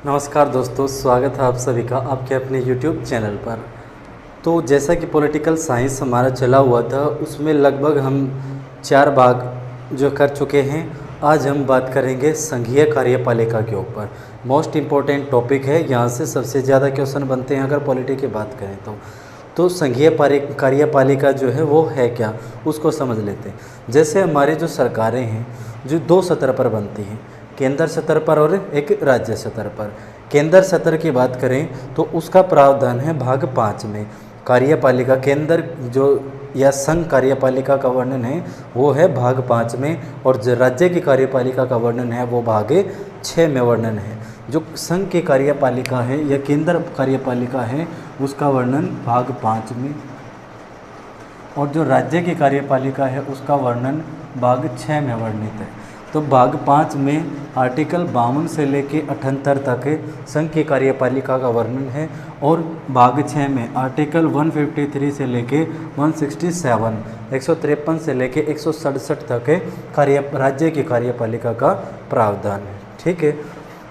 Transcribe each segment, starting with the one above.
नमस्कार दोस्तों, स्वागत है आप सभी का आपके अपने YouTube चैनल पर। तो जैसा कि पॉलिटिकल साइंस हमारा चला हुआ था, उसमें लगभग हम 4 भाग जो कर चुके हैं। आज हम बात करेंगे संघीय कार्यपालिका के ऊपर। मोस्ट इम्पोर्टेंट टॉपिक है, यहाँ से सबसे ज़्यादा क्वेश्चन बनते हैं अगर पॉलिटी की बात करें तो संघीय कार्यपालिका जो है वो है क्या, उसको समझ लेते हैं। जैसे हमारी जो सरकारें हैं जो 2 स्तर पर बनती हैं, केंद्र स्तर पर और एक राज्य स्तर पर। केंद्र स्तर की बात करें तो उसका प्रावधान है भाग 5 में। कार्यपालिका केंद्र जो या संघ कार्यपालिका का वर्णन है वो है भाग 5 में, और जो राज्य की कार्यपालिका का वर्णन है वो भाग 6 में वर्णन है। जो संघ की कार्यपालिका है या केंद्र कार्यपालिका है उसका वर्णन भाग 5 में, और जो राज्य की कार्यपालिका है उसका वर्णन भाग 6 में वर्णित है। तो भाग 5 में आर्टिकल 52 से लेके 78 तक संघ की कार्यपालिका का वर्णन है, और भाग 6 में आर्टिकल 153 से लेके 167 153 से लेके 167 तक राज्य की कार्यपालिका का प्रावधान है। ठीक है,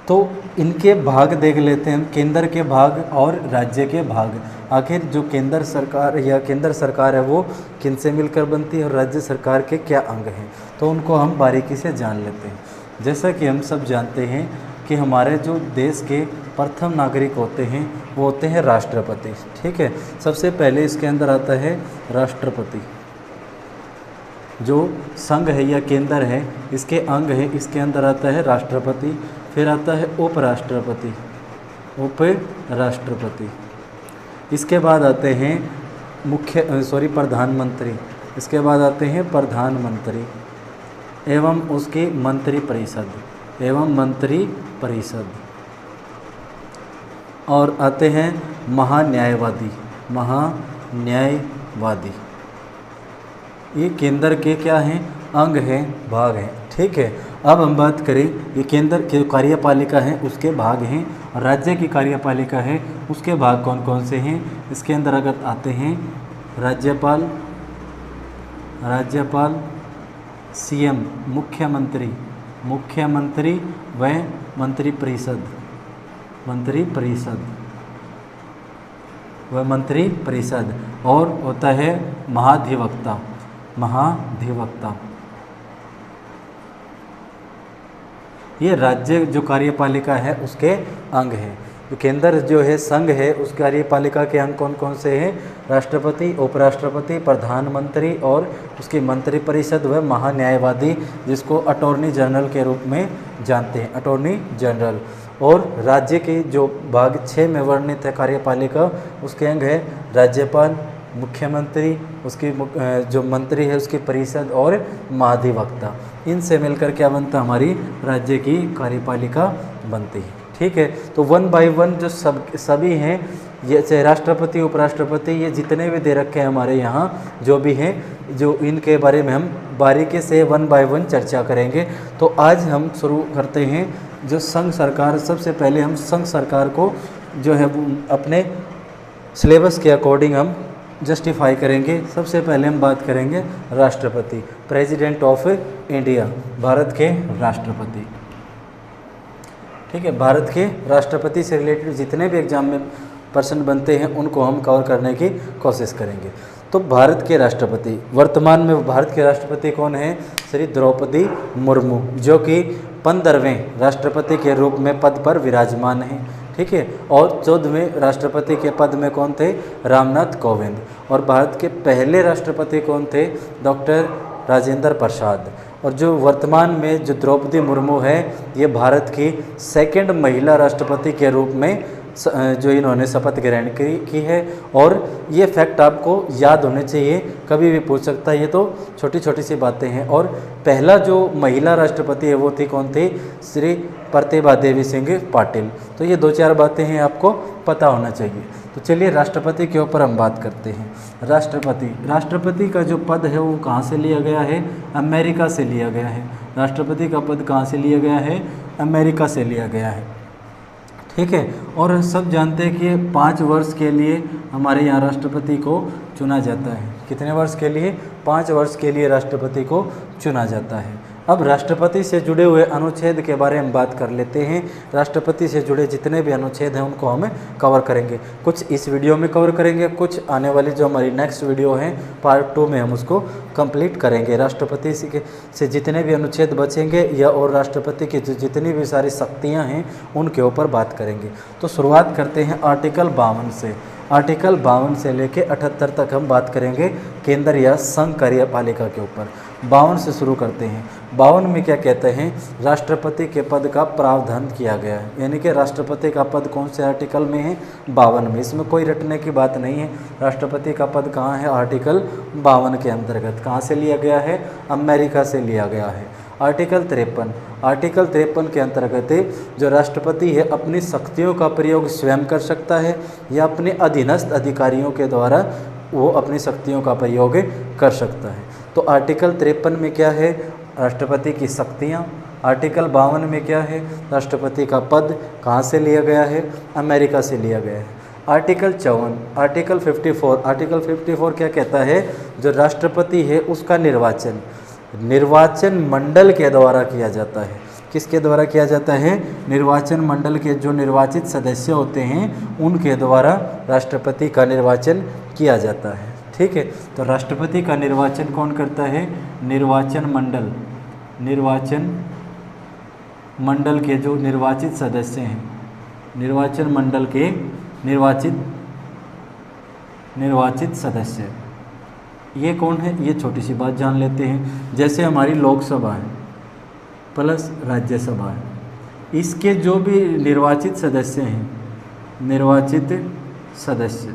तो इनके भाग देख लेते हैं, केंद्र के भाग और राज्य के भाग। आखिर जो केंद्र सरकार है वो किन से मिलकर बनती है और राज्य सरकार के क्या अंग हैं, तो उनको हम बारीकी से जान लेते हैं। जैसा कि हम सब जानते हैं कि हमारे जो देश के प्रथम नागरिक होते हैं वो होते हैं राष्ट्रपति। ठीक है, सबसे पहले इसके अंदर आता है राष्ट्रपति। जो संघ है या केंद्र है इसके अंग है, इसके अंदर आता है राष्ट्रपति। फिर आता है उपराष्ट्रपति, इसके बाद आते हैं प्रधानमंत्री। इसके बाद आते हैं प्रधानमंत्री एवं उसकी मंत्री परिषद और आते हैं महान्यायवादी। ये केंद्र के क्या हैं, अंग हैं, भाग हैं। ठीक है, अब हम बात करें ये केंद्र के कार्यपालिका है उसके भाग हैं, और राज्य की कार्यपालिका है उसके भाग कौन कौन से हैं। इसके अंदर अगर आते हैं राज्यपाल, सीएम, मुख्यमंत्री व मंत्रिपरिषद, और होता है महाधिवक्ता। ये राज्य जो कार्यपालिका है उसके अंग हैं। जो केंद्र जो है संघ है उस कार्यपालिका के अंग कौन कौन से हैं, राष्ट्रपति, उपराष्ट्रपति, प्रधानमंत्री और उसकी मंत्रिपरिषद व महान्यायवादी, जिसको अटॉर्नी जनरल के रूप में जानते हैं, अटॉर्नी जनरल। और राज्य की जो भाग 6 में वर्णित है कार्यपालिका, उसके अंग है राज्यपाल, मुख्यमंत्री, उसकी जो मंत्री है उसकी परिषद और महाधिवक्ता। इनसे मिलकर क्या बनता, हमारी राज्य की कार्यपालिका बनती है। ठीक है, तो 1 बाय 1 जो सभी हैं, ये चाहे राष्ट्रपति, उपराष्ट्रपति, ये जितने भी दे रखे हैं हमारे यहाँ जो भी हैं, जो इनके बारे में हम बारीकी से 1 बाय 1 चर्चा करेंगे। तो आज हम शुरू करते हैं जो संघ सरकार। सबसे पहले हम संघ सरकार को जो है अपने सिलेबस के अकॉर्डिंग हम जस्टिफाई करेंगे। सबसे पहले हम बात करेंगे राष्ट्रपति, प्रेसिडेंट ऑफ इंडिया, भारत के राष्ट्रपति। ठीक है, भारत के राष्ट्रपति से रिलेटेड जितने भी एग्जाम में प्रश्न बनते हैं उनको हम कवर करने की कोशिश करेंगे। तो भारत के राष्ट्रपति, वर्तमान में भारत के राष्ट्रपति कौन है, श्री द्रौपदी मुर्मू, जो कि 15वें राष्ट्रपति के रूप में पद पर विराजमान हैं। ठीक है, और 14वें राष्ट्रपति के पद में कौन थे, रामनाथ कोविंद। और भारत के पहले राष्ट्रपति कौन थे, डॉक्टर राजेंद्र प्रसाद। और जो वर्तमान में जो द्रौपदी मुर्मू है, ये भारत की 2nd महिला राष्ट्रपति के रूप में जो इन्होंने शपथ ग्रहण की है। और ये फैक्ट आपको याद होने चाहिए, कभी भी पूछ सकता है, ये तो छोटी छोटी सी बातें हैं। और पहला जो महिला राष्ट्रपति है वो थी कौन थी, श्री प्रतिभा देवी सिंह पाटिल। तो ये 2-4 बातें हैं आपको पता होना चाहिए। तो चलिए राष्ट्रपति के ऊपर हम बात करते हैं। राष्ट्रपति का जो पद है वो कहाँ से लिया गया है, अमेरिका से लिया गया है। राष्ट्रपति का पद कहाँ से लिया गया है, अमेरिका से लिया गया है। ठीक है, और सब जानते हैं कि 5 वर्ष के लिए हमारे यहाँ राष्ट्रपति को चुना जाता है। कितने वर्ष के लिए, 5 वर्ष के लिए राष्ट्रपति को चुना जाता है। अब राष्ट्रपति से जुड़े हुए अनुच्छेद के बारे में बात कर लेते हैं। राष्ट्रपति से जुड़े जितने भी अनुच्छेद हैं उनको हम कवर करेंगे। कुछ इस वीडियो में कवर करेंगे, कुछ आने वाली जो हमारी नेक्स्ट वीडियो है पार्ट 2 में हम उसको कंप्लीट करेंगे। राष्ट्रपति से जितने भी अनुच्छेद बचेंगे या और राष्ट्रपति की जितनी भी सारी शक्तियाँ हैं उनके ऊपर बात करेंगे। तो शुरुआत करते हैं आर्टिकल 52 से। आर्टिकल 52 से लेके 78 तक हम बात करेंगे केंद्र या संघ कार्यपालिका के ऊपर। 52 से शुरू करते हैं। 52 में क्या कहते हैं, राष्ट्रपति के पद का प्रावधान किया गया है, यानी कि राष्ट्रपति का पद कौन से आर्टिकल में है, 52 में। इसमें कोई रटने की बात नहीं है। राष्ट्रपति का पद कहाँ है, आर्टिकल 52 के अंतर्गत। कहाँ से लिया गया है, अमेरिका से लिया गया है। आर्टिकल 53, आर्टिकल 53 के अंतर्गत जो राष्ट्रपति है अपनी शक्तियों का प्रयोग स्वयं कर सकता है या अपने अधीनस्थ अधिकारियों के द्वारा वो अपनी शक्तियों का प्रयोग कर सकता है। तो आर्टिकल 53 में क्या है, राष्ट्रपति की शक्तियाँ। आर्टिकल 52 में क्या है, राष्ट्रपति का पद कहाँ से लिया गया है, अमेरिका से लिया गया है। आर्टिकल 54, आर्टिकल 54, आर्टिकल 54 क्या कहता है, जो राष्ट्रपति है उसका निर्वाचन मंडल के द्वारा किया जाता है। किसके द्वारा किया जाता है, निर्वाचन मंडल के जो निर्वाचित सदस्य होते हैं उनके द्वारा राष्ट्रपति का निर्वाचन किया जाता है। ठीक है, तो राष्ट्रपति का निर्वाचन कौन करता है, निर्वाचन मंडल के जो निर्वाचित सदस्य हैं, निर्वाचन मंडल के निर्वाचित सदस्य ये कौन है, ये छोटी सी बात जान लेते हैं। जैसे हमारी लोकसभा है प्लस राज्यसभा है, इसके जो भी निर्वाचित सदस्य हैं, निर्वाचित सदस्य,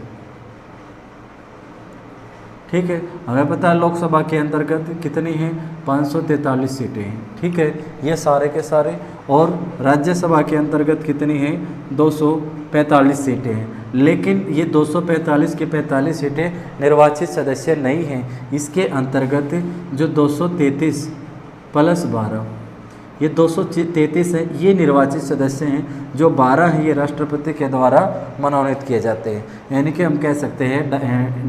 ठीक है, हमें पता है लोकसभा के अंतर्गत कितनी हैं, 543 सीटें हैं। ठीक है, ये सारे के सारे। और राज्यसभा के अंतर्गत कितनी हैं, 245 सीटें हैं। लेकिन ये 245 की 45 सीटें निर्वाचित सदस्य नहीं हैं। इसके अंतर्गत जो 233 प्लस 12, ये 233 है, ये निर्वाचित सदस्य हैं। जो 12 हैं ये राष्ट्रपति के द्वारा मनोनीत किए जाते हैं। यानी कि हम कह सकते हैं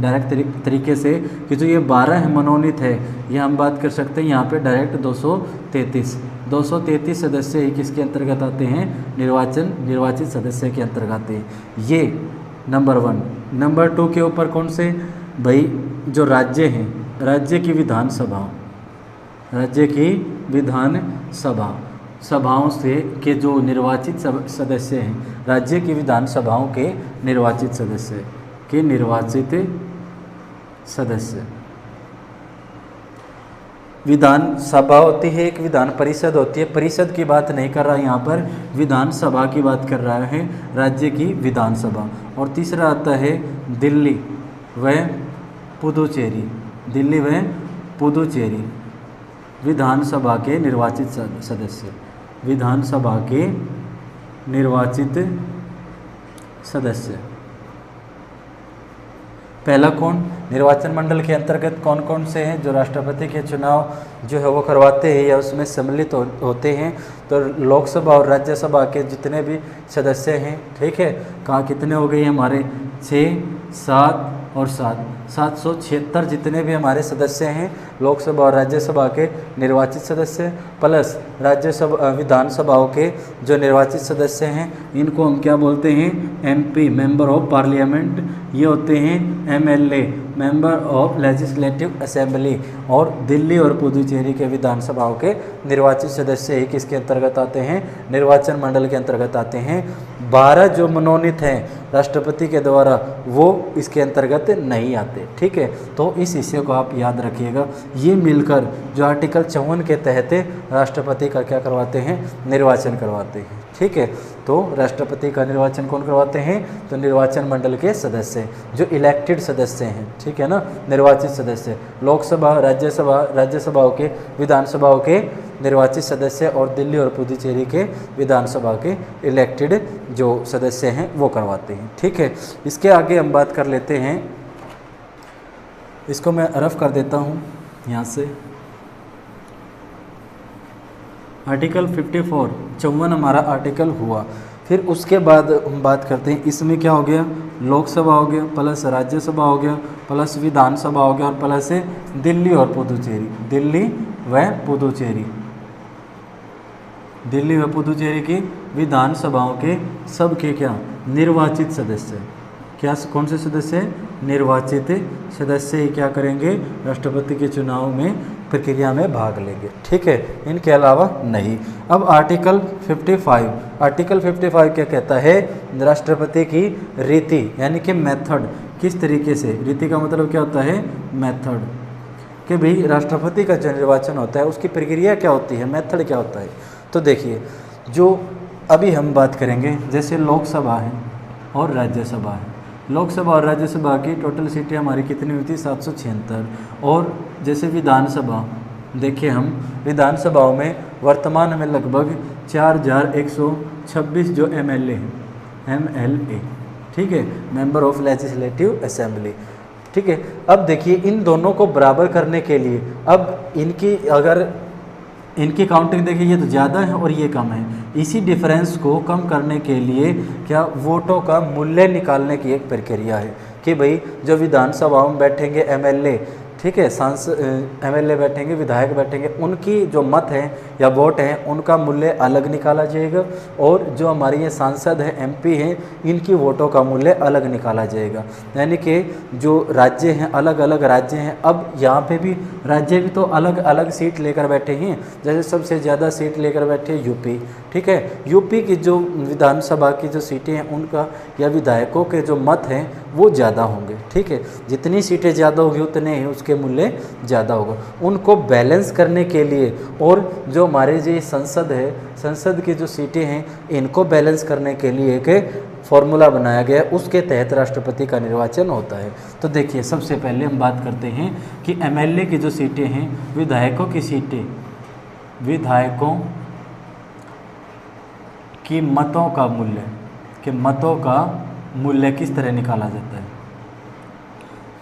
डायरेक्ट तरीके से कि जो ये 12 मनोनीत है, ये हम बात कर सकते हैं यहाँ पे डायरेक्ट 233 सदस्य ही किसके अंतर्गत आते हैं, निर्वाचित सदस्य के अंतर्गत आते हैं। ये नंबर 1। नंबर 2 के ऊपर कौन से, भाई जो राज्य हैं, राज्य की विधानसभाओं से के जो निर्वाचित सदस्य हैं, राज्य की विधानसभाओं के निर्वाचित सदस्य विधानसभा होती है, एक विधान परिषद होती है। परिषद की बात नहीं कर रहा यहाँ पर, विधानसभा की बात कर रहा है, राज्य की विधानसभा। और तीसरा आता है दिल्ली व पुदुचेरी विधानसभा के निर्वाचित सदस्य। पहला कौन, निर्वाचन मंडल के अंतर्गत कौन कौन से हैं जो राष्ट्रपति के चुनाव जो है वो करवाते हैं या उसमें सम्मिलित होते हैं। तो लोकसभा और राज्यसभा के जितने भी सदस्य हैं, ठीक है, कहाँ कितने हो गए हमारे, 6, 7 और 776 जितने भी हमारे सदस्य हैं लोकसभा और राज्यसभा के निर्वाचित सदस्य, प्लस राज्यसभा विधानसभाओं के जो निर्वाचित सदस्य हैं, इनको हम क्या बोलते हैं, MP मेंबर ऑफ पार्लियामेंट। ये होते हैं MLA member of legislative assembly. और दिल्ली और पुदुचेरी के विधानसभाओं के निर्वाचित सदस्य ही किसके अंतर्गत आते हैं, निर्वाचन मंडल के अंतर्गत आते हैं। 12 जो मनोनीत हैं राष्ट्रपति के द्वारा वो इसके अंतर्गत नहीं आते। ठीक है, तो इस हिस्से को आप याद रखिएगा। ये मिलकर जो आर्टिकल 54 के तहत राष्ट्रपति का क्या करवाते हैं, निर्वाचन करवाते हैं। ठीक है, तो राष्ट्रपति का निर्वाचन कौन करवाते हैं, तो निर्वाचन मंडल के सदस्य जो इलेक्टेड सदस्य हैं। ठीक है ना, निर्वाचित सदस्य, लोकसभा राज्यसभाओं के विधानसभाओं के निर्वाचित सदस्य और दिल्ली और पुदुचेरी के विधानसभा के इलेक्टेड जो सदस्य हैं वो करवाते हैं। ठीक है, इसके आगे हम बात कर लेते हैं, इसको मैं रफ कर देता हूँ यहाँ से। आर्टिकल 54 हमारा आर्टिकल हुआ। फिर उसके बाद हम बात करते हैं, इसमें क्या हो गया, लोकसभा हो गया, प्लस राज्यसभा हो गया, प्लस विधानसभा हो गया, और प्लस दिल्ली और पुदुचेरी, दिल्ली व पुदुचेरी। दिल्ली व पुदुचेरी की विधानसभाओं के सबके क्या निर्वाचित सदस्य, क्या कौन से सदस्य, निर्वाचित सदस्य ही क्या करेंगे, राष्ट्रपति के चुनाव में प्रक्रिया में भाग लेंगे। ठीक है, इनके अलावा नहीं। अब आर्टिकल 55 क्या कहता है, राष्ट्रपति की रीति यानी कि मेथड, किस तरीके से, रीति का मतलब क्या होता है, मेथड, कि भाई राष्ट्रपति का जो निर्वाचन होता है उसकी प्रक्रिया क्या होती है, मेथड क्या होता है। तो देखिए, जो अभी हम बात करेंगे, जैसे लोकसभा है और राज्यसभा है। लोकसभा और राज्यसभा की टोटल सीटें हमारी कितनी हुई थी, 776। और जैसे विधानसभा, देखिए हम विधानसभाओं में वर्तमान में लगभग 4126 जो MLA हैं, MLA, ठीक है, मेंबर ऑफ लेजिस्लेटिव असेंबली। ठीक है, अब देखिए इन दोनों को बराबर करने के लिए, अब इनकी अगर इनकी काउंटिंग देखिए, ये तो ज़्यादा है और ये कम है, इसी डिफरेंस को कम करने के लिए क्या वोटों का मूल्य निकालने की एक प्रक्रिया है कि भाई जो विधानसभाओं में बैठेंगे MLA, ठीक है, सांसद MLA बैठेंगे, विधायक बैठेंगे, उनकी जो मत हैं या वोट हैं उनका मूल्य अलग निकाला जाएगा, और जो हमारे ये सांसद हैं MP हैं इनकी वोटों का मूल्य अलग निकाला जाएगा। यानी कि जो राज्य हैं, अलग अलग राज्य हैं, अब यहाँ पे भी राज्य भी तो अलग अलग सीट लेकर बैठे हैं। जैसे सबसे ज़्यादा सीट लेकर बैठे UP, ठीक है, UP की जो विधानसभा की जो सीटें हैं उनका या विधायकों के जो मत हैं वो ज़्यादा होंगे। ठीक है, जितनी सीटें ज़्यादा होगी उतने ही उसके मूल्य ज़्यादा होगा। उनको बैलेंस करने के लिए, और जो हमारे जो संसद है, संसद की जो सीटें हैं इनको बैलेंस करने के लिए एक फॉर्मूला बनाया गया, उसके तहत राष्ट्रपति का निर्वाचन होता है। तो देखिए, सबसे पहले हम बात करते हैं कि MLA की जो सीटें हैं, विधायकों की सीटें, विधायकों की मतों का मूल्य, कि मतों का मूल्य किस तरह निकाला जाता है।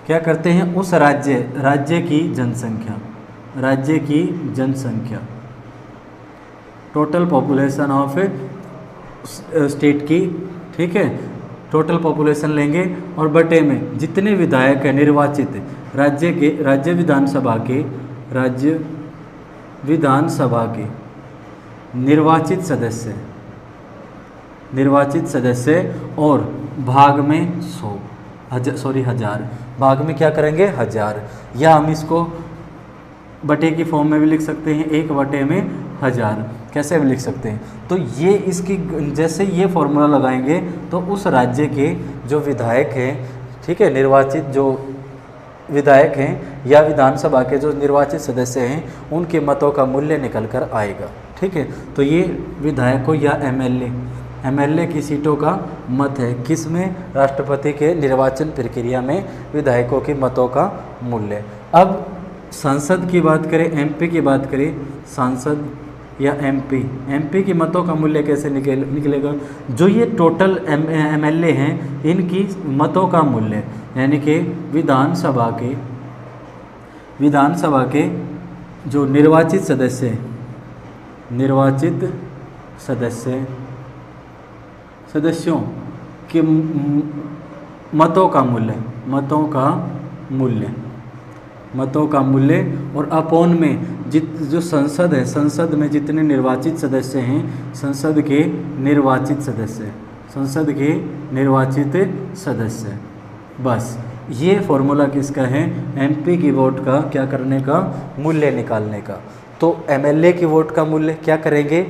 क्या करते हैं, उस राज्य की जनसंख्या, टोटल पॉपुलेशन ऑफ स्टेट की, ठीक है, टोटल पॉपुलेशन लेंगे और बटे में जितने विधायक हैं निर्वाचित राज्य विधानसभा के निर्वाचित सदस्य और भाग में 1000, भाग में क्या करेंगे 1000, या हम इसको बटे की फॉर्म में भी लिख सकते हैं, 1/1000, कैसे भी लिख सकते हैं। तो ये इसकी जैसे ये फॉर्मूला लगाएंगे तो उस राज्य के जो विधायक हैं, ठीक है, निर्वाचित जो विधायक हैं या विधानसभा के जो निर्वाचित सदस्य हैं उनके मतों का मूल्य निकल कर आएगा। ठीक है, तो ये विधायकों या MLA की सीटों का मत है, किस में, राष्ट्रपति के निर्वाचन प्रक्रिया में विधायकों के मतों का मूल्य। अब सांसद की बात करें, MP की बात करें, सांसद या MP की मतों का मूल्य कैसे निकलेगा, जो ये टोटल MLA हैं इनकी मतों का मूल्य, यानी कि विधानसभा के जो निर्वाचित सदस्यों के मतों का मूल्य और अपोन में जो संसद है, संसद में जितने निर्वाचित सदस्य हैं, संसद के निर्वाचित सदस्य, बस ये फॉर्मूला किसका है, MP की वोट का क्या करने का, मूल्य निकालने का। तो MLA की वोट का मूल्य क्या करेंगे,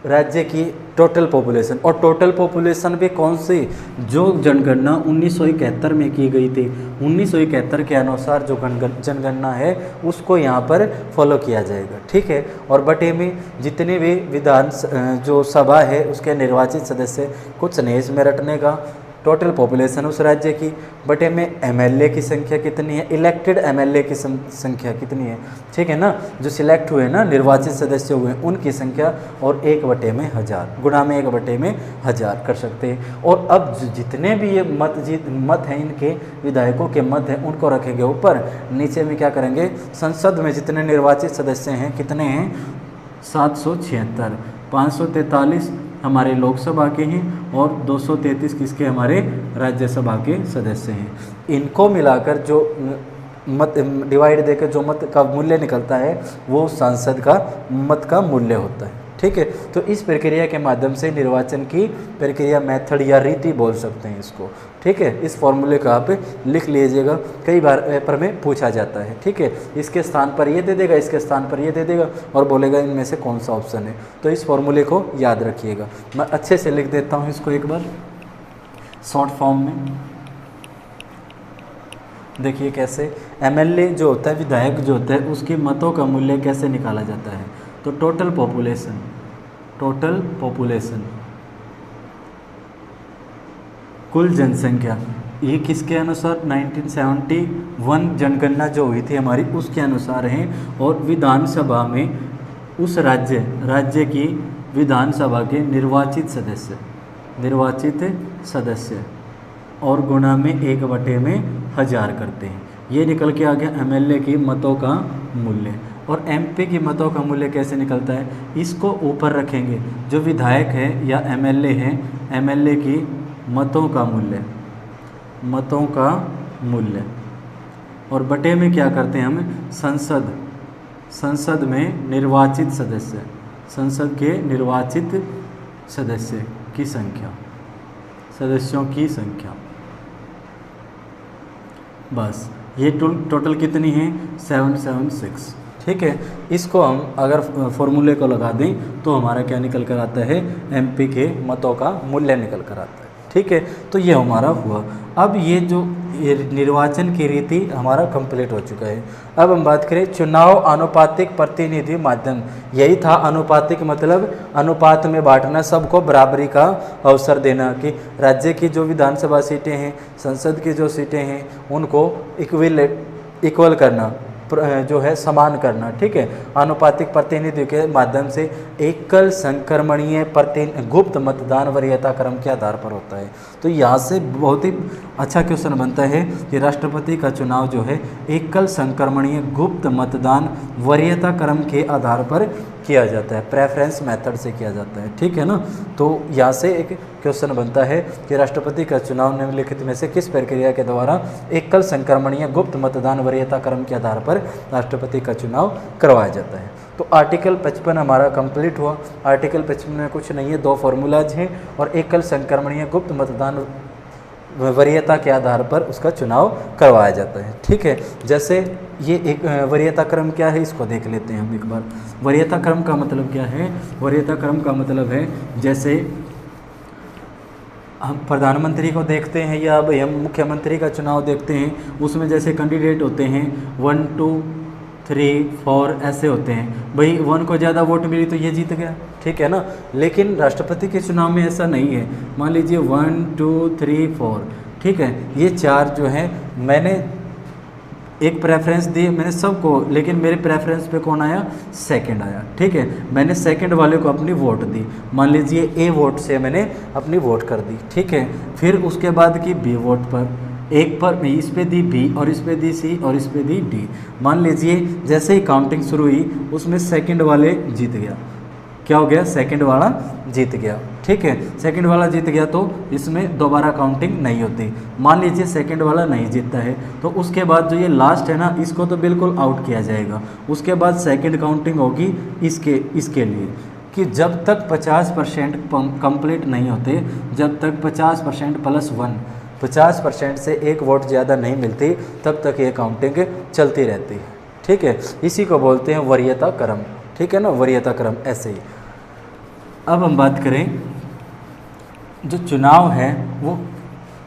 राज्य की टोटल पॉपुलेशन, और टोटल पॉपुलेशन भी कौन सी, जो जनगणना 1971 में की गई थी, 1971 के अनुसार जो जनगणना है उसको यहाँ पर फॉलो किया जाएगा। ठीक है, और बटे में जितने भी जो सभा है उसके निर्वाचित सदस्य को स्नेह में रटने का, टोटल पॉपुलेशन उस राज्य की, बटे में MLA की संख्या कितनी है, इलेक्टेड MLA की संख्या कितनी है, ठीक है ना, जो सिलेक्ट हुए ना, निर्वाचित सदस्य हुए उनकी संख्या, और 1/1000 गुणा में 1/1000 कर सकते हैं। और अब जितने भी ये मत हैं, इनके विधायकों के मत हैं उनको रखेंगे ऊपर, नीचे में क्या करेंगे, संसद में जितने निर्वाचित सदस्य हैं कितने हैं, 776, 543 हमारे लोकसभा के हैं और 233 किसके, हमारे राज्यसभा के सदस्य हैं। इनको मिलाकर जो मत डिवाइड देकर जो मत का मूल्य निकलता है वो सांसद का मत का मूल्य होता है। ठीक है। तो इस प्रक्रिया के माध्यम से निर्वाचन की प्रक्रिया, मेथड या रीति बोल सकते हैं इसको, ठीक है। इस फॉर्मूले को आप लिख लीजिएगा, कई बार पेपर में पूछा जाता है, ठीक है। इसके स्थान पर ये दे देगा, इसके स्थान पर ये दे देगा और बोलेगा इनमें से कौन सा ऑप्शन है। तो इस फॉर्मूले को याद रखिएगा। मैं अच्छे से लिख देता हूँ इसको एक बार शॉर्ट फॉर्म में। देखिए कैसे एमएलए जो होता है, विधायक जो होता है, उसके मतों का मूल्य कैसे निकाला जाता है। तो टोटल पॉपुलेशन कुल जनसंख्या, ये किसके अनुसार 1971 जनगणना जो हुई थी हमारी उसके अनुसार है। और विधानसभा में उस राज्य की विधानसभा के निर्वाचित सदस्य और गुणा में 1/1000 करते हैं। ये निकल के आ गया एमएलए की मतों का मूल्य। और एमपी की मतों का मूल्य कैसे निकलता है, इसको ऊपर रखेंगे, जो विधायक है या एमएलए है, एमएलए की मतों का मूल्य और बटे में क्या करते हैं हम, संसद में निर्वाचित सदस्य, संसद के निर्वाचित सदस्य की संख्या, सदस्यों की संख्या। बस ये टोटल कितनी है 776, ठीक है। इसको हम अगर फॉर्मूले को लगा दें तो हमारा क्या निकल कर आता है, एमपी के मतों का मूल्य निकल कर आता है, ठीक है। तो ये हमारा हुआ। अब ये जो निर्वाचन की रीति हमारा कंप्लीट हो चुका है। अब हम बात करें चुनाव आनुपातिक प्रतिनिधि माध्यम। यही था आनुपातिक, मतलब अनुपात में बांटना, सबको बराबरी का अवसर देना, कि राज्य की जो विधानसभा सीटें हैं, संसद की जो सीटें हैं, उनको इक्वल करना, जो है समान करना, ठीक है। आनुपातिक प्रतिनिधि के माध्यम से एकल संक्रमणीय गुप्त मतदान वरीयता क्रम के आधार पर होता है। तो यहाँ से बहुत ही अच्छा क्वेश्चन बनता है कि राष्ट्रपति का चुनाव जो है एकल संक्रमणीय गुप्त मतदान वरीयता क्रम के आधार पर किया जाता है, प्रेफरेंस मेथड से किया जाता है, ठीक है ना। तो यहाँ से एक क्वेश्चन बनता है कि राष्ट्रपति का चुनाव निम्नलिखित में से किस प्रक्रिया के द्वारा एकल संक्रमणीय गुप्त मतदान वरीयता क्रम के आधार पर राष्ट्रपति का चुनाव करवाया जाता है। तो आर्टिकल 55 हमारा कंप्लीट हुआ। आर्टिकल 55 में कुछ नहीं है, 2 फॉर्मूलाज हैं और एकल संक्रमणीय गुप्त मतदान वरीयता के आधार पर उसका चुनाव करवाया जाता है, ठीक है। जैसे ये एक वरीयता क्रम क्या है, इसको देख लेते हैं हम एक बार। वरीयता क्रम का मतलब क्या है, वरीयता क्रम का मतलब है जैसे हम प्रधानमंत्री को देखते हैं या भाई हम मुख्यमंत्री का चुनाव देखते हैं, उसमें जैसे कैंडिडेट होते हैं 1 2 3 4 ऐसे होते हैं। भाई 1 को ज़्यादा वोट मिली तो ये जीत गया, ठीक है ना। लेकिन राष्ट्रपति के चुनाव में ऐसा नहीं है। मान लीजिए 1 2 3 4, ठीक है, ये 4 जो हैं, मैंने एक प्रेफरेंस दी मैंने सबको, लेकिन मेरे प्रेफरेंस पे कौन आया, सेकंड आया, ठीक है। मैंने सेकंड वाले को अपनी वोट दी, मान लीजिए ए वोट से मैंने अपनी वोट कर दी, ठीक है। फिर उसके बाद की बी वोट पर, एक पर इस पे दी बी और इस पे दी सी और इस पे दी डी। मान लीजिए जैसे ही काउंटिंग शुरू हुई उसमें सेकंड वाले जीत गया, क्या हो गया, सेकंड वाला जीत गया, ठीक है। सेकंड वाला जीत गया तो इसमें दोबारा काउंटिंग नहीं होती। मान लीजिए सेकंड वाला नहीं जीतता है तो उसके बाद जो ये लास्ट है ना, इसको तो बिल्कुल आउट किया जाएगा। उसके बाद सेकंड काउंटिंग होगी इसके लिए कि जब तक 50% कंप्लीट नहीं होते, जब तक 50% + 1, 50% से एक वोट ज़्यादा नहीं मिलती, तब तक ये काउंटिंग चलती रहती है, ठीक है। इसी को बोलते हैं वरीयता क्रम, ठीक है ना, वरीयता क्रम ऐसे ही। अब हम बात करें जो चुनाव है वो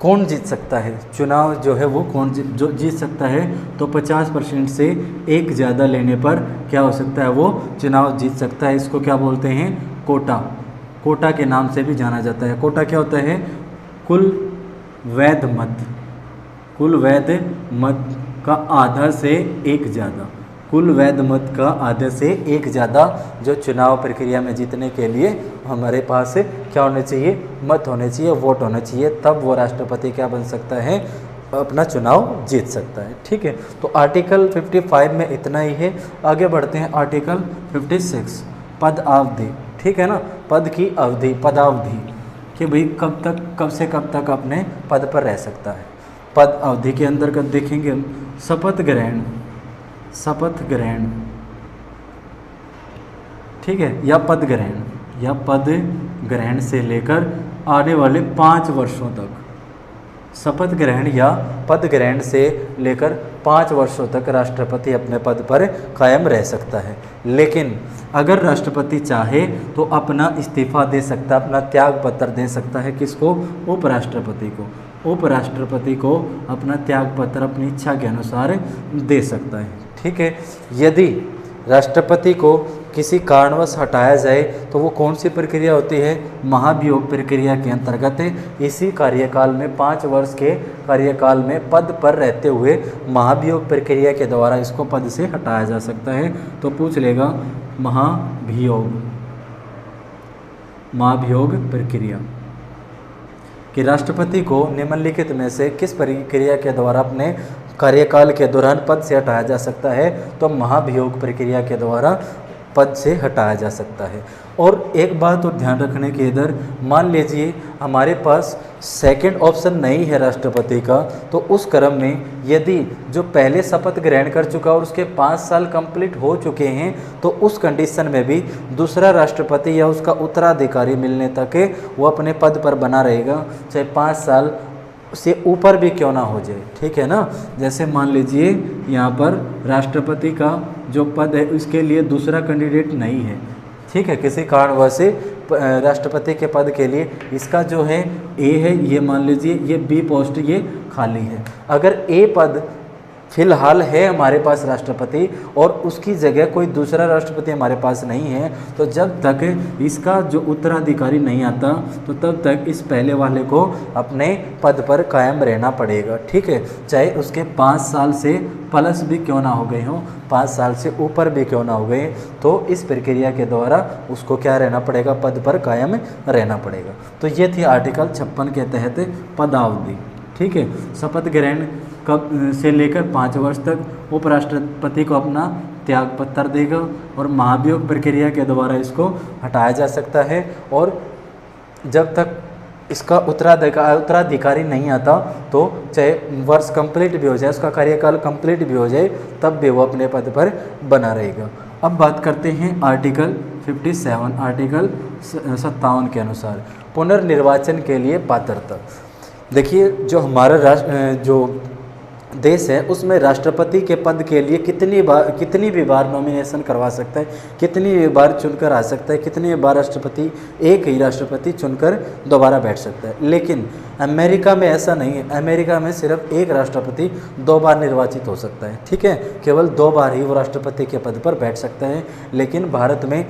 कौन जीत सकता है, चुनाव जो है वो कौन जीत सकता है। तो 50% से एक ज़्यादा लेने पर क्या हो सकता है, वो चुनाव जीत सकता है। इसको क्या बोलते हैं, कोटा के नाम से भी जाना जाता है। कोटा क्या होता है, कुल वैध मत का आधा से एक ज़्यादा, कुल वैध मत का आधे से एक ज़्यादा जो चुनाव प्रक्रिया में जीतने के लिए हमारे पास क्या होने चाहिए, मत होने चाहिए, वोट होने चाहिए, तब वो राष्ट्रपति क्या बन सकता है, अपना चुनाव जीत सकता है, ठीक है। तो आर्टिकल 55 में इतना ही है। आगे बढ़ते हैं आर्टिकल 56 पद अवधि, ठीक है ना, पद की अवधि, पदावधि कि भाई कब से कब तक अपने पद पर रह सकता है। पद अवधि के अंतर्गत देखेंगे हम शपथ ग्रहण, ठीक है, या पद ग्रहण से लेकर आने वाले 5 वर्षों तक, शपथ ग्रहण या पद ग्रहण से लेकर 5 वर्षों तक राष्ट्रपति अपने पद पर कायम रह सकता है। लेकिन अगर राष्ट्रपति चाहे तो अपना इस्तीफा दे सकता है, अपना त्याग पत्र दे सकता है। किसको? उपराष्ट्रपति को। उपराष्ट्रपति को अपना त्याग पत्र अपनी इच्छा के अनुसार दे सकता है। ठीक है, यदि राष्ट्रपति को किसी कारणवश हटाया जाए तो वो कौन सी प्रक्रिया होती है? महाभियोग प्रक्रिया के अंतर्गत इसी कार्यकाल में 5 वर्ष के कार्यकाल में पद पर रहते हुए महाभियोग प्रक्रिया के द्वारा इसको पद से हटाया जा सकता है। तो पूछ लेगा महाभियोग प्रक्रिया कि राष्ट्रपति को निम्नलिखित में से किस प्रक्रिया के द्वारा अपने कार्यकाल के दौरान पद से हटाया जा सकता है? तो महाभियोग प्रक्रिया के द्वारा पद से हटाया जा सकता है। और एक बात और ध्यान रखने के इधर, मान लीजिए हमारे पास सेकंड ऑप्शन नहीं है राष्ट्रपति का, तो उस क्रम में यदि जो पहले शपथ ग्रहण कर चुका और उसके 5 साल कंप्लीट हो चुके हैं, तो उस कंडीशन में भी दूसरा राष्ट्रपति या उसका उत्तराधिकारी मिलने तक वो अपने पद पर बना रहेगा, चाहे 5 साल से ऊपर भी क्यों ना हो जाए। ठीक है ना, जैसे मान लीजिए यहाँ पर राष्ट्रपति का जो पद है उसके लिए दूसरा कैंडिडेट नहीं है। ठीक है, किसी कारणवश से राष्ट्रपति के पद के लिए इसका जो है ए है, ये मान लीजिए ये बी पोस्ट ये खाली है। अगर ए पद फिलहाल है हमारे पास राष्ट्रपति और उसकी जगह कोई दूसरा राष्ट्रपति हमारे पास नहीं है, तो जब तक इसका जो उत्तराधिकारी नहीं आता तो तब तक इस पहले वाले को अपने पद पर कायम रहना पड़ेगा। ठीक है, चाहे उसके 5 साल से प्लस भी क्यों ना हो गए हों, 5 साल से ऊपर भी क्यों ना हो गए, तो इस प्रक्रिया के द्वारा उसको क्या रहना पड़ेगा? पद पर कायम रहना पड़ेगा। तो ये थी आर्टिकल 56 के तहत पदावधि। ठीक है, शपथ ग्रहण कब से लेकर 5 वर्ष तक उपराष्ट्रपति को अपना त्याग पत्र देगा और महाभियोग प्रक्रिया के द्वारा इसको हटाया जा सकता है। और जब तक इसका उत्तराधिकारी नहीं आता तो चाहे वर्ष कंप्लीट भी हो जाए, उसका कार्यकाल कंप्लीट भी हो जाए, तब भी वो अपने पद पर बना रहेगा। अब बात करते हैं आर्टिकल 57, आर्टिकल 57 के अनुसार पुनर्निर्वाचन के लिए पात्रता। देखिए, जो हमारा जो देश है उसमें राष्ट्रपति के पद के लिए कितनी भी बार नॉमिनेशन करवा सकता है, कितनी भी बार चुनकर आ सकता है, कितनी बार राष्ट्रपति एक ही राष्ट्रपति चुनकर दोबारा बैठ सकता है। लेकिन अमेरिका में ऐसा नहीं है। अमेरिका में सिर्फ एक राष्ट्रपति 2 बार निर्वाचित हो सकता है। ठीक है, केवल 2 बार ही वो राष्ट्रपति के पद पर बैठ सकता है। लेकिन भारत में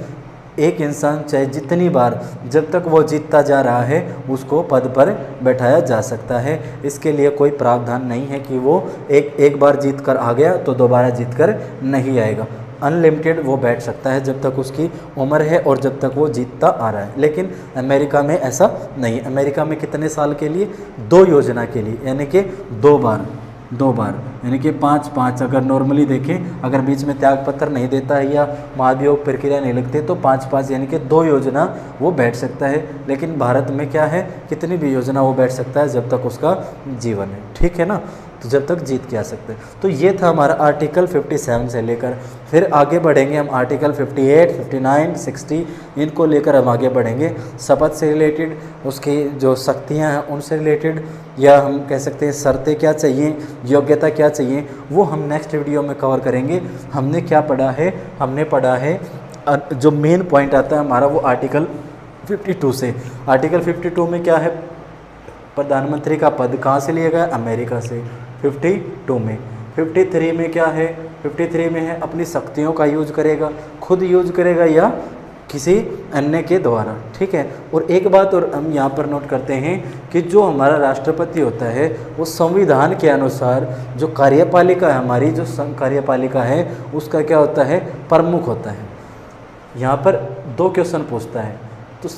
एक इंसान चाहे जितनी बार, जब तक वो जीतता जा रहा है, उसको पद पर बैठाया जा सकता है। इसके लिए कोई प्रावधान नहीं है कि वो एक बार जीत कर आ गया तो दोबारा जीत कर नहीं आएगा। अनलिमिटेड वो बैठ सकता है जब तक उसकी उम्र है और जब तक वो जीतता आ रहा है। लेकिन अमेरिका में ऐसा नहीं। अमेरिका में कितने साल के लिए? 2 योजना के लिए, यानी कि 2 बार यानी कि 5-5। अगर नॉर्मली देखें, अगर बीच में त्याग पत्र नहीं देता है या महाभियोग प्रक्रिया नहीं लगती तो 5-5 यानी कि 2 योजना वो बैठ सकता है। लेकिन भारत में क्या है, कितनी भी योजना वो बैठ सकता है जब तक उसका जीवन है। ठीक है ना, तो जब तक जीत के आ सकते हैं। तो ये था हमारा आर्टिकल 57 से लेकर। फिर आगे बढ़ेंगे हम आर्टिकल 58, 59, 60 इनको लेकर हम आगे बढ़ेंगे। शपथ से रिलेटेड, उसकी जो शक्तियाँ हैं उनसे रिलेटेड, या हम कह सकते हैं शर्तें क्या चाहिए, योग्यता क्या चाहिए, वो हम नेक्स्ट वीडियो में कवर करेंगे। हमने क्या पढ़ा है? हमने पढ़ा है जो मेन पॉइंट आता है हमारा वो आर्टिकल 52 से। आर्टिकल 52 में क्या है? प्रधानमंत्री का पद कहाँ से लिया गया? अमेरिका से। 52 में 53 में क्या है? 53 में है अपनी शक्तियों का यूज करेगा, खुद यूज करेगा या किसी अन्य के द्वारा। ठीक है, और एक बात और हम यहाँ पर नोट करते हैं कि जो हमारा राष्ट्रपति होता है वो संविधान के अनुसार जो कार्यपालिका है, हमारी जो कार्यपालिका है उसका क्या होता है? प्रमुख होता है। यहाँ पर 2 क्वेश्चन पूछता है, तो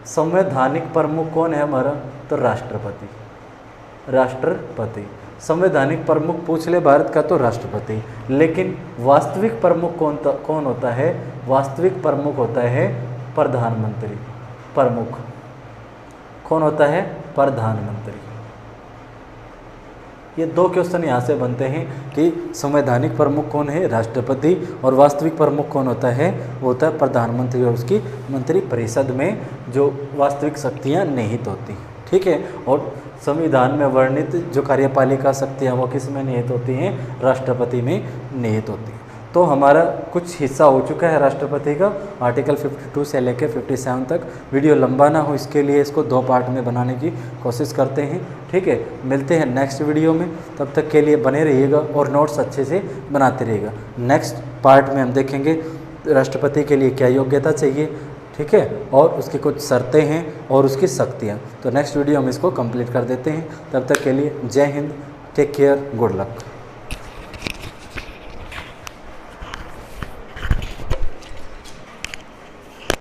संवैधानिक प्रमुख कौन है हमारा? तो राष्ट्रपति। संवैधानिक प्रमुख पूछ ले भारत का तो राष्ट्रपति। लेकिन वास्तविक प्रमुख कौन होता है? वास्तविक प्रमुख होता है प्रधानमंत्री। प्रमुख कौन होता है? प्रधानमंत्री। ये 2 क्वेश्चन यहाँ से बनते हैं कि संवैधानिक प्रमुख कौन है, राष्ट्रपति, और वास्तविक प्रमुख कौन होता है, वो होता है प्रधानमंत्री, और उसकी मंत्रिपरिषद में जो वास्तविक शक्तियाँ निहित होती, ठीक है। और संविधान में वर्णित जो कार्यपालिका शक्तियाँ वो किस में निहित होती हैं, राष्ट्रपति में निहित होती हैं। तो हमारा कुछ हिस्सा हो चुका है राष्ट्रपति का, आर्टिकल 52 से लेकर 57 तक। वीडियो लंबा ना हो इसके लिए इसको 2 पार्ट में बनाने की कोशिश करते हैं, ठीक है। मिलते हैं नेक्स्ट वीडियो में, तब तक के लिए बने रहिएगा और नोट्स अच्छे से बनाते रहिएगा। नेक्स्ट पार्ट में हम देखेंगे राष्ट्रपति के लिए क्या योग्यता चाहिए, ठीक है, और उसकी कुछ शर्तें हैं और उसकी शक्तियाँ। तो नेक्स्ट वीडियो हम इसको कंप्लीट कर देते हैं। तब तक के लिए जय हिंद, टेक केयर, गुड लक।